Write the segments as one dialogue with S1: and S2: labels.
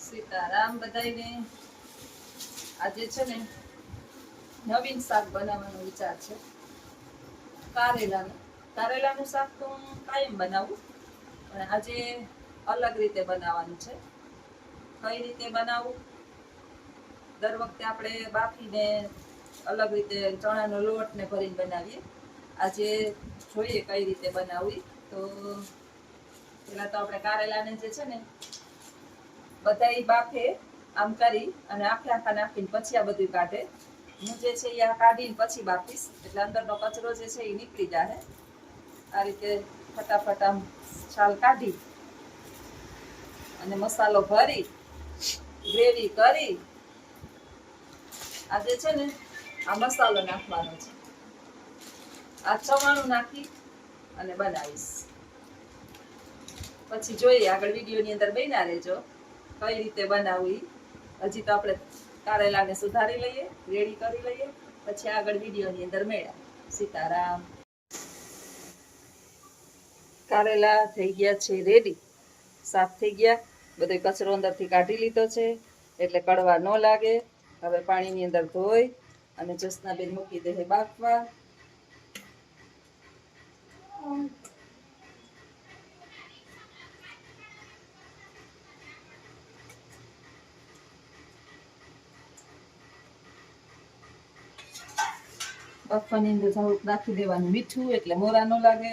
S1: સીતારામ બધાયને. આજે છે ને નવીન શાક બનાવવાનો વિચાર છે. કારેલાનું શાક તો હું કાયમ બનાવું, પણ આજે અલગ રીતે બનાવવાનું છે. કઈ રીતે બનાવું? દર વખતે આપણે બાફીને અલગ રીતે ચણાનો લોટ ને ભરીને બનાવીએ. આજે જોઈએ કઈ રીતે બનાવવી. તો પેલા તો આપણે કારેલાને જે છે ને બધા બાફે આમ કરી અને આખે આખા નાખીને પછી આ બધું કાઢે. હું જે છે એ આ કાઢીને પછી બાફીશ, એટલે અંદરનો કચરો જે છે એ નીકળી જાય. આ રીતે ફટાફટ આમ છાલ કાઢી અને મસાલો ભરી ગ્રેવી કરી આજે છે ને આ મસાલો નાખવાનો છે. આ ચવાણું નાખી અને બનાવીશ. પછી જોઈએ આગળ વિડીયોની અંદર બન્યા રહેજો કઈ રીતે બનાવવી. હજી તો આપણે કારેલાને સુધારી લઈએ, રેડી કરી લઈએ, પછી આગળ વિડીયોની અંદર મેળા. સીતારામ. કારેલા થઈ ગયા છે રેડી, સાફ થઈ ગયા, બધો કચરો અંદરથી કાઢી લીધો છે એટલે કડવા ન લાગે. હવે પાણીની અંદર ધોઈ અને જ્યોત્સનાબેન મૂકી દે બાફવા. બાફવાની અંદર થોડુંક નાખી દેવાનું મીઠું, એટલે મોરા ન લાગે.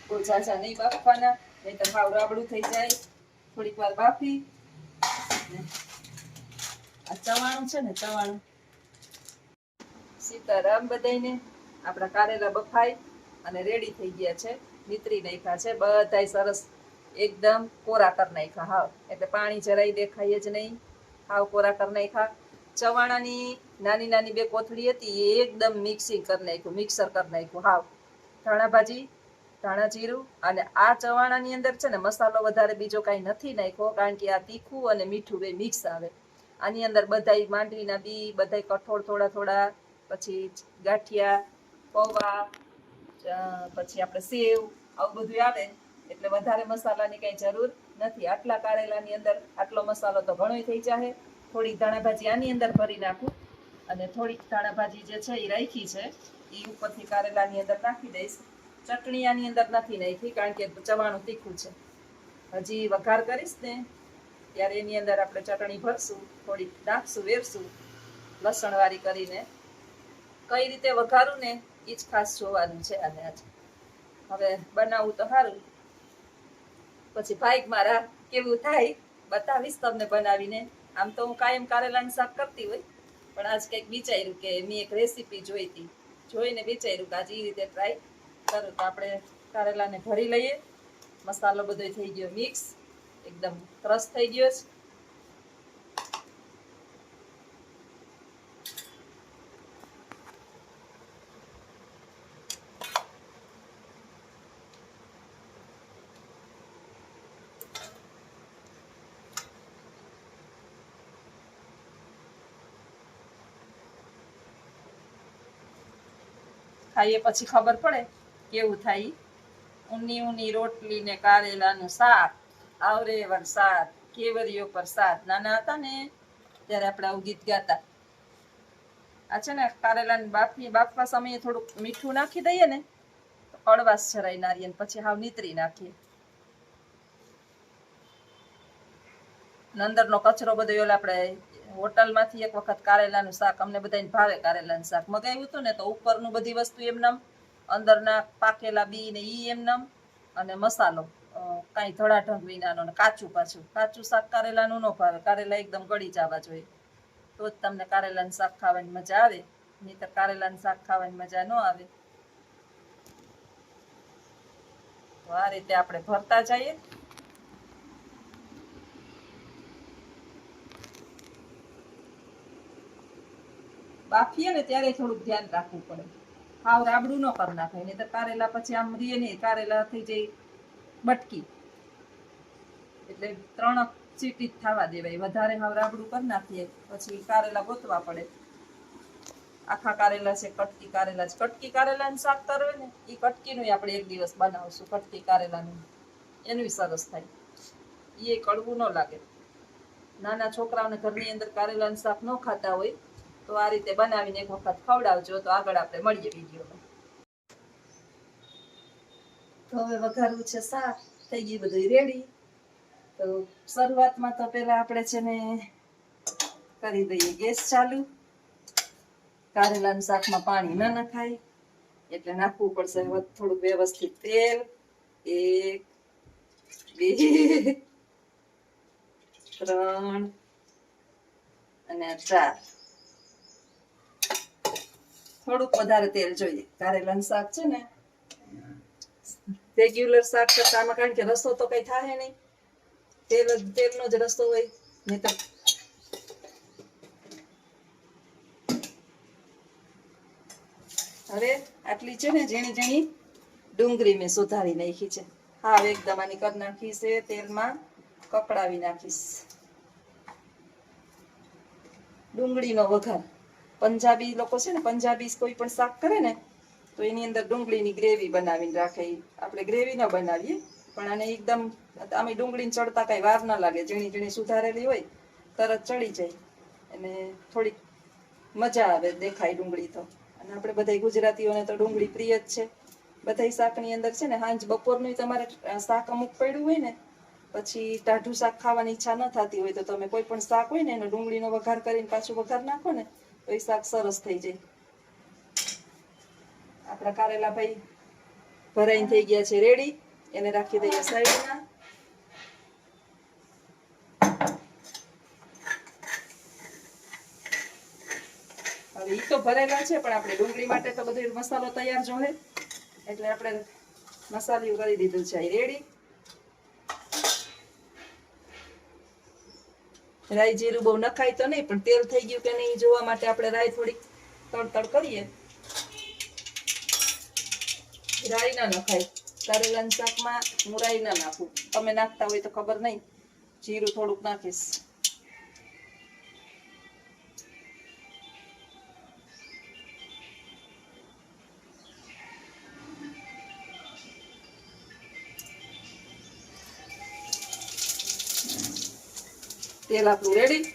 S1: બહુ ઝાઝા નહીં બાફવાના, નહીં તો ભાવ રાબડું થઈ જાય. થોડીક વાર બાફી આ ચવાણું છે ને ચવાણું. સીતારામ બધાયને. આપણા કારેલા બફાઈ અને રેડી થઈ ગયા છે. નીતરી નાખ્યા છે બધાય સરસ, એકદમ કોરા કરી નાખ્યા હાવ, એટલે પાણી જરાય દેખાય જ નહીં. હાવ કોરા કરી નાખ્યા. ચવાણાની નાની નાની બે કોથળી હતી એ એકદમ મિક્સિંગ કરી નાખ્યું, મિક્સર કરી નાખ્યું હાવ. ધાણા ભાજી, ધાણા જીરું અને આ ચવાણાની અંદર છે ને મસાલો વધારે બીજો કાંઈ નથી નાખ્યો, કારણ કે આ તીખું અને મીઠું બે મિક્સ આવે. આની અંદર બધાય માંડવીના બી, બધાય કઠોળ થોડા થોડા, પછી ગાંઠિયા, પૌવા, પછી આપણે સેવ, આવું બધું આવે. એટલે વધારે મસાલાની કઈ જરૂર નથી. આટલા કારેલાની અંદર આટલો મસાલો તો ઘણો થઈ જાય. થોડીક ધાણા ભાજી આની અંદર ભરી નાખું અને થોડીક ધાણા ભાજી જે છે એ રાખી છે એ ઉપરથી કારેલાની અંદર નાખી દઈશ. ચટણી આની અંદર નથી નાખી, કારણ કે ચવાણું તીખું છે. હજી વઘાર કરીશ ને ત્યારે એની અંદર આપણે ચટણી ભરશું, થોડીક નાખશું, વેરશું લસણ વાળી કરીને. કઈ રીતે વઘારું ને એ જ ખાસ જોવાનું છે આને આજે. હવે બનાવું તો સારું, પછી ભાઈ મારા કેવું થાય બતાવીશ તમને બનાવીને. આમ તો હું કાયમ કારેલાનું શાક કરતી હોય, પણ આજ કંઈક વિચાર્યું કે મેં એક રેસીપી જોઈને વિચાર્યું કે આજે એ રીતે ટ્રાય કરું. તો આપણે કારેલાને ભરી લઈએ. મસાલો બધો થઈ ગયો મિક્સ, એકદમ ક્રશ થઈ ગયો છે. ખાઈએ પછી ખબર પડે કેવું થાય. ઊની ઊની રોટલી ને કારેલાનું શાક, આવરે વરસાદ, કેવરીઓ પ્રસાદ. નાના હતા ને ત્યારે આપણે આવું ગીત ગાતા. આ છે ને કારેલાને બાફવા સમયે થોડુંક મીઠું નાખી દઈએ ને તો કડવાશ જરાય ના રહીએ, પછી હાવ નીતરી નાખીએ. અંદરનો કચરો બધો ઓલા આપણે હોટલમાંથી એક વખત કારેલાનું શાક, અમને બધાને ભાવે કારેલાનું શાક, મગાવ્યું હતું ને તો ઉપરનું બધી વસ્તુ એમનામ, અંદરના પાકેલા બી ને ઈ એમનામ, અને મસાલો કાંઈ ધડાઢંગ વિનાનો ને કાચું. પાછું કાચું શાક કારેલાનું ન ભાવે, કારેલા એકદમ ગળી જવા જોઈએ, તો જ તમને કારેલાનું શાક ખાવાની મજા આવે, નહીં તો કારેલાનું શાક ખાવાની મજા ન આવે. તો આ રીતે આપણે ભરતા જઈએ. બાફીએ ને ત્યારે થોડુંક ધ્યાન રાખવું પડે. હાવ રાબડું ન કરી નાખાય, નહીં તો કારેલા પછી આમ રીએ નહીં, કારેલા થઈ જાય બટકી. એટલે 3 સીટી જ થવા દેવાય. વધારે હાવ રાબડું કરી નાખીએ પછી કારેલા ગોતવા પડે. આખા કારેલા છે, કટકી કારેલા છે. કટકી કારેલાનું શાક કરવે ને એ કટકીનું આપણે એક દિવસ બનાવશું. કટકી કારેલાનું એનું સરસ થાય, એ કડવું ન લાગે. નાના છોકરાઓને ઘરની અંદર કારેલાનું શાક ન ખાતા હોય તો આ રીતે બનાવીને એક વખત ખવડાવજો. તો આગળ આપણે મળીએ વિડીયોમાં. તો હવે વઘારવું છે શાક, થઈ ગયું બધું રેડી. તો શરૂઆતમાં તો પેલા આપણે છે ને કરી દઈએ ગેસ ચાલુ. કારેલાના શાકમાં પાણી ન નખાય એટલે નાખવું પડશે થોડુંક વ્યવસ્થિત તેલ. 1 2 3 અને 4. થોડુંક વધારે તેલ જોઈએ. કારેલાનું શાક છે ને રેગ્યુલર શાક કરતા આમાં, કારણ કે રસો તો કઈ થાય નહીં, તેલનો જ રસો હોય. નહીં તો હવે આટલી છે ને ઝીણી ઝીણી ડુંગળી મેં સુધારી નાખી છે. હા, એકદમ આની કરી નાખી છે, તેલમાં કકડાવી નાખીશ. ડુંગળીનો વઘાર પંજાબી લોકો છે ને, પંજાબી કોઈ પણ શાક કરે ને તો એની અંદર ડુંગળીની ગ્રેવી બનાવીને રાખે. આપણે ગ્રેવી ન બનાવીએ પણ આને એકદમ આમે ડુંગળીને ચડતા કઈ વાર ન લાગે. ઝીણી ઝીણી સુધારેલી હોય તરત ચડી જાય અને થોડીક મજા આવે દેખાય ડુંગળી તો. અને આપણે બધા ગુજરાતીઓને તો ડુંગળી પ્રિય જ છે. બધા શાકની અંદર છે ને સાંજ બપોરનું તમારે શાક અમુક પડ્યું હોય ને, પછી ટાઢું શાક ખાવાની ઈચ્છા ન થતી હોય તો તમે કોઈ પણ શાક હોય ને એનો ડુંગળીનો વઘાર કરીને પાછું વઘાર નાખો ને તો એ શાક સરસ થઈ જાય. આપણા કારેલા ભાઈ ભરાઈને થઈ ગયા છે રેડી. એને રાખી દઈએ સાઈડમાં. હવે ઈ તો ભરેલા છે પણ આપણે ડુંગળી માટે તો બધો મસાલો તૈયાર જોહે એટલે આપણે મસાલિયું કરી દીધું છે રેડી. રાઈ જીરું બહુ નખાય તો નહીં, પણ તેલ થઈ ગયું કે નહીં જોવા માટે આપણે રાઈ થોડીક તડતડ કરીએ. રાઈ ના નખાય કારેલાના શાકમાં, હું રાઈ ના નાખું. તમે નાખતા હોય તો ખબર નહીં. જીરું થોડુંક નાખીશ. તેલ આપણું રેડી.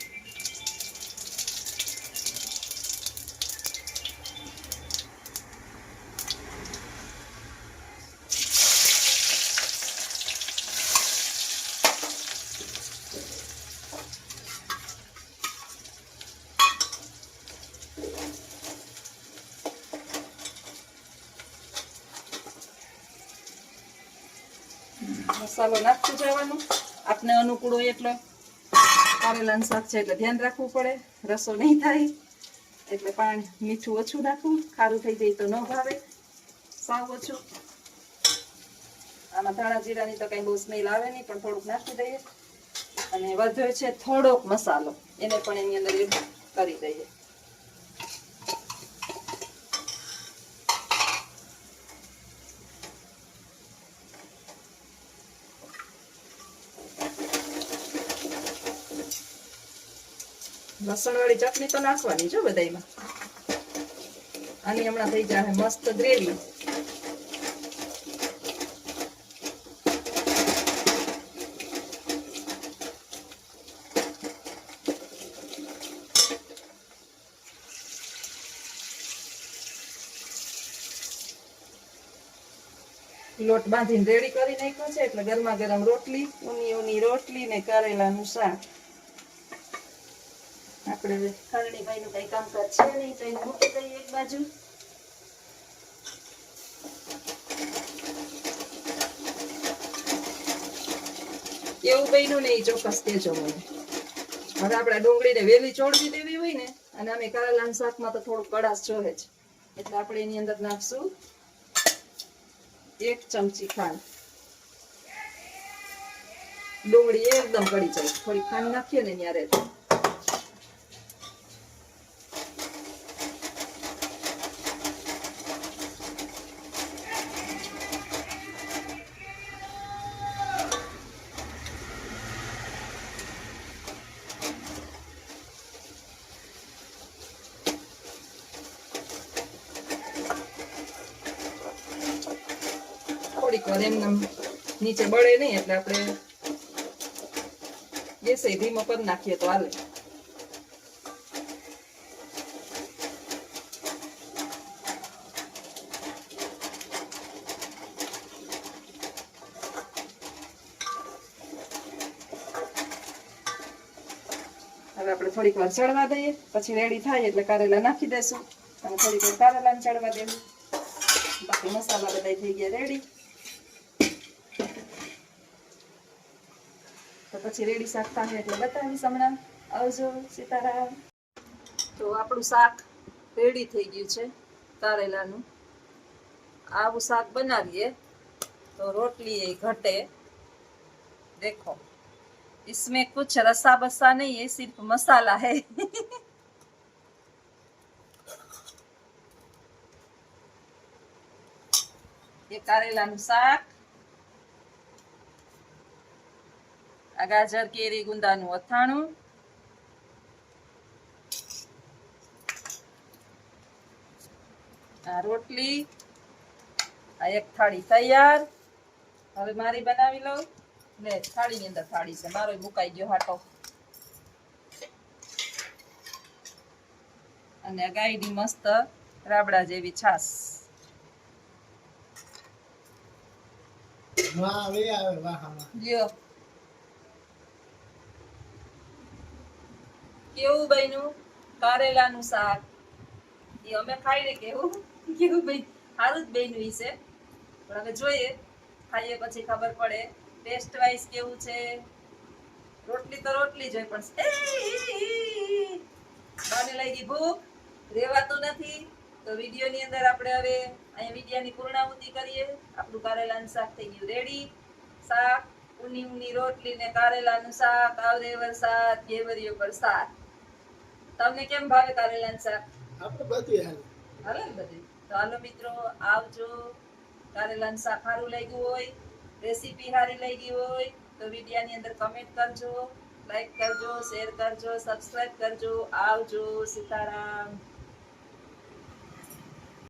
S1: મસાલો નાખતું જવાનું આપને અનુકૂળ હોય એટલો. કારેલાનું શાક છે એટલે ધ્યાન રાખવું પડે, રસો નહીં થાય એટલે પાણી મીઠું ઓછું નાખવું. ખારું થઈ જાય તો ન ભાવે, સાવ ઓછું. આમાં ધાણા જીરાની તો કઈ બહુ સ્મેલ આવે નહીં, પણ થોડુંક નાખી દઈએ. અને વધ્યો છે થોડોક મસાલો, એને પણ એની અંદર એડ કરી દઈએ. લસણ વાળી ચટણી તો નાખવાની જો બધામાં. આની હમણાં થઈ જાય મસ્ત ગ્રેવી. લોટ બાંધીને રેડી કરી નાખ્યો છે એટલે ગરમા ગરમ રોટલી, ઊની રોટલી ને કારેલાનું શાક. આપણે ખરણીભાઈ નું કઈ કામકાજ છે નહીં તો એને મૂકી દઈએ એક બાજુ. એવું બન્યું ને એ ચોક્કસ કેજો મને. હવે આપણે ડુંગળીને વેલી ચોળવી દેવી હોય ને, અને અમે કારેલાના શાકમાં તો થોડું કડાશ જોવે છે એટલે આપણે એની અંદર નાખશું 1 ચમચી ખાંડ. ડુંગળી એકદમ કડી જાય, થોડી ખાંડ નાખીએ ને ત્યારે. થોડીક વાર એમને નીચે બળે નહીં એટલે આપણે ગેસ ધીમો કરી નાખીએ તો હાલે. હવે આપણે થોડીક વાર ચડવા દઈએ, પછી રેડી થાય એટલે કારેલા નાખી દેશું અને થોડીક વાર કારેલાને ચડવા દેવું. બાકી મસાલા બધા થઈ ગયા રેડી. તો પછી રેડી શાક થાય એટલે બતાવીશ હમણાં. આવજો. સીતારામ. તો આપણું શાક રેડી થઈ ગયું છે કારેલાનું. આવું શાક બનાવીએ तो रोटली घटे. देखो इसमें कुछ रसा बसा नहीं है, सिर्फ मसाला है. ये कारेलाનું શાક, આ ગાજર કેરી ગુંદાનું અથાણું, આ રોટલી, આ એક થાળી તૈયાર. હવે મારી બનાવી લઉં ને થાળીની અંદર થાળી છે, મારો મુકાઈ ગયો હાટો. અને આ ગાયની મસ્ત રાબડા જેવી છાસ. લ્યો કેવું બન્યું કારેલાનું શાક? એ અમે ખાઈને કેવું કેવું બન્યું? સારું જ બન્યું છે, પણ હવે જોઈએ, ખાઈએ પછી ખબર પડે ટેસ્ટ વાઇઝ કેવું છે. રોટલી તો રોટલી જ હોય, પણ બાને લાગી ભૂખ, રેવાતું નથી. તો વિડીયોની અંદર આપણે હવે અહીંયા વિડીયોની પૂર્ણાહુતિ કરીએ. આપણું કારેલાનું શાક થઈ ગયું રેડી. શાક, ઊની ઊની રોટલી ને કારેલાનું શાક, આવરે વરસાદ, ઘેવરિયો વરસાદ. તમને કેમ ભાવે કારેલાનું શાક?
S2: આપણે બધું
S1: હાલે ને બધું. તો હાલો મિત્રો, આવજો. કારેલાનું શાક સારું લાગ્યું હોય, રેસીપી સારી લાગી હોય તો વિડીયોની અંદર કમેન્ટ કરજો, લાઈક કરજો, શેર કરજો, સબસ્ક્રાઇબ કરજો. આવજો. સીતારામ.